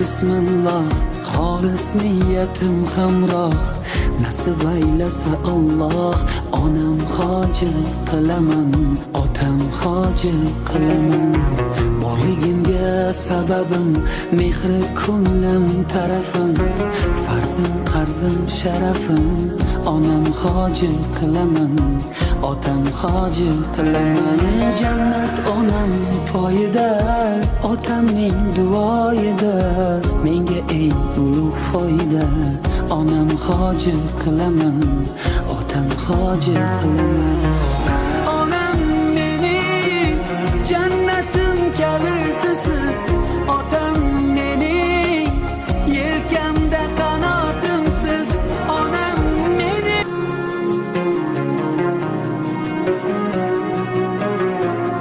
bismillah, xolis niyatim hamroh. Nasib aylasa Alloh, onam hoji qilaman, otam hoji qilaman. Borligimga sababim mehri ko'nglim tarafim, farzim qarzim sharafim. Onam hoji qilaman, otam hoji qilaman. Jannat onam poyida, otamning duoyida. Menga eng ulug' foyda, onam hoji qilaman, otam hoji qilaman.